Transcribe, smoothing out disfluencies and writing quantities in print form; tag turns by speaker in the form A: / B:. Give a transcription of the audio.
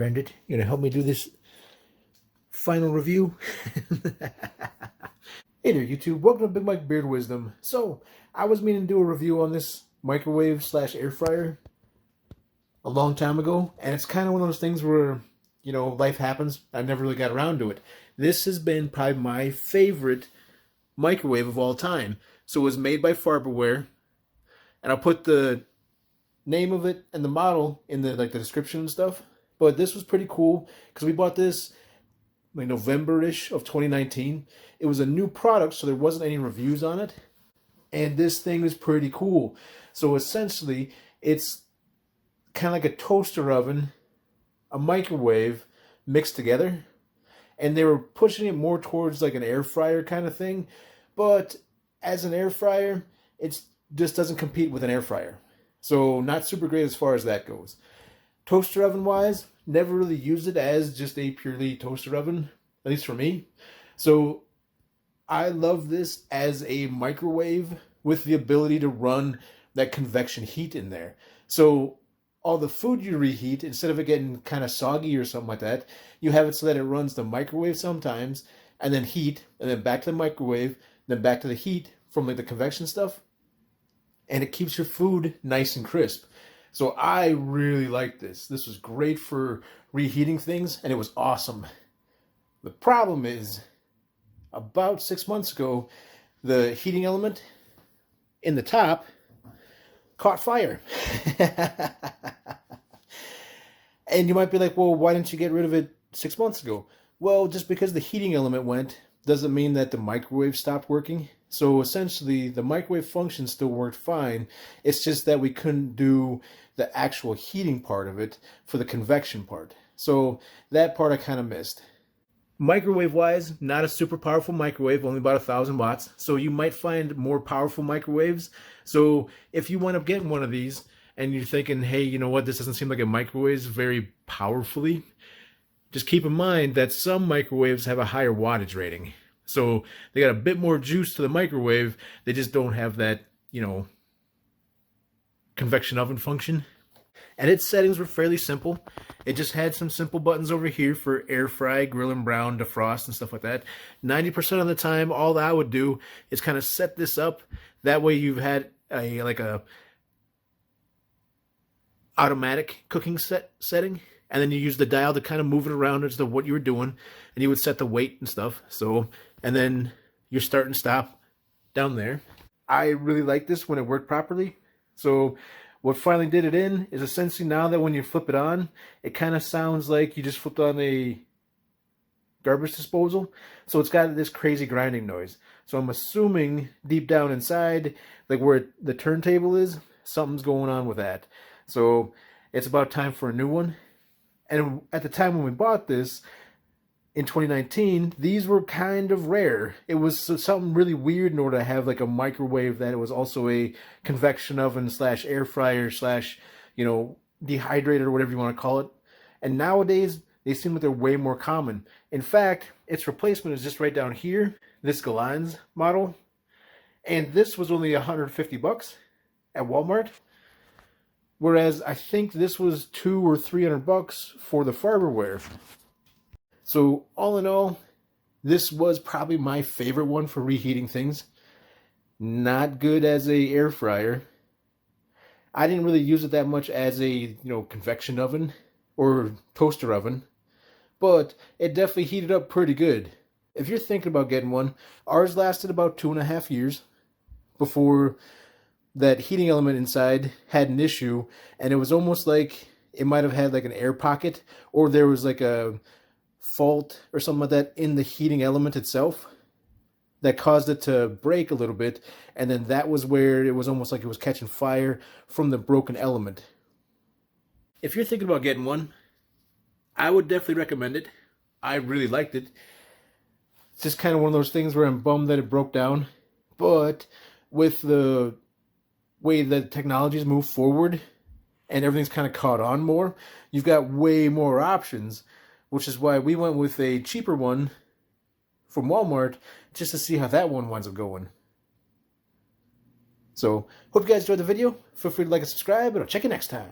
A: Bandit. You gonna help me do this final review? Hey there, YouTube. Welcome to Big Mike Beard Wisdom. So, I was meaning to do a review on this microwave slash air fryer a long time ago, and it's kind of one of those things where, you know, life happens. I never really got around to it. This has been probably my favorite microwave of all time. So it was made by Farberware, and I'll put the name of it and the model in the description and stuff. But this was pretty cool because we bought this like November-ish of 2019. It was a new product, so there wasn't any reviews on it. And this thing is pretty cool. So essentially, it's kind of like a toaster oven, a microwave mixed together. And they were pushing it more towards like an air fryer kind of thing. But as an air fryer, it just doesn't compete with an air fryer. So not super great as far as that goes. Toaster oven wise, never really used it as just a purely toaster oven, at least for me. So I love this as a microwave with the ability to run that convection heat in there. So all the food you reheat, instead of it getting kind of soggy or something like that, you have it so that it runs the microwave sometimes, and then heat, and then back to the microwave, then back to the heat from like the convection stuff. And it keeps your food nice and crisp. So I really like this. This was great for reheating things, and it was awesome. The problem is, about 6 months ago, the heating element in the top caught fire. And you might be like, well, why didn't you get rid of it 6 months ago? Well, just because the heating element went doesn't mean that the microwave stopped working. So essentially, the microwave function still worked fine. It's just that we couldn't do the actual heating part of it for the convection part. So that part I kind of missed. Microwave-wise, not a super powerful microwave, only about 1,000 watts. So you might find more powerful microwaves. So if you wind up getting one of these and you're thinking, hey, you know what, this doesn't seem like a microwave very powerfully, just keep in mind that some microwaves have a higher wattage rating. So they got a bit more juice to the microwave. They just don't have that, you know, convection oven function. And its settings were fairly simple. It just had some simple buttons over here for air fry, grill and brown, defrost, and stuff like that. 90% of the time, all I would do is kind of set this up. That way you've had a automatic cooking setting. And then you use the dial to kind of move it around as to what you were doing. And you would set the weight and stuff. So, and then your start and stop down there. I really like this when it worked properly. So what finally did it in is essentially now that when you flip it on, it kind of sounds like you just flipped on a garbage disposal. So it's got this crazy grinding noise. So I'm assuming deep down inside, like where the turntable is, something's going on with that. So it's about time for a new one. And at the time when we bought this, in 2019, these were kind of rare. It was something really weird in order to have like a microwave that it was also a convection oven slash air fryer slash, you know, dehydrator or whatever you want to call it. And nowadays, they seem like they're way more common. In fact, its replacement is just right down here, this Galan's model. And this was only 150 bucks at Walmart. Whereas I think this was $200 or $300 for the Farberware. So all in all, this was probably my favorite one for reheating things. Not good as a air fryer. I didn't really use it that much as a, you know, convection oven or toaster oven, but it definitely heated up pretty good. If you're thinking about getting one, ours lasted about 2.5 years before that heating element inside had an issue, and it was almost like it might have had like an air pocket, or there was like a fault or something like that in the heating element itself that caused it to break a little bit, and then that was where it was almost like it was catching fire from the broken element. If you're thinking about getting one, I would definitely recommend it. I really liked it. It's just kind of one of those things where I'm bummed that it broke down, but with the way that technology's moved forward and everything's kind of caught on more, you've got way more options, which is why we went with a cheaper one from Walmart just to see how that one winds up going. So, hope you guys enjoyed the video. Feel free to like and subscribe, and I'll check you next time.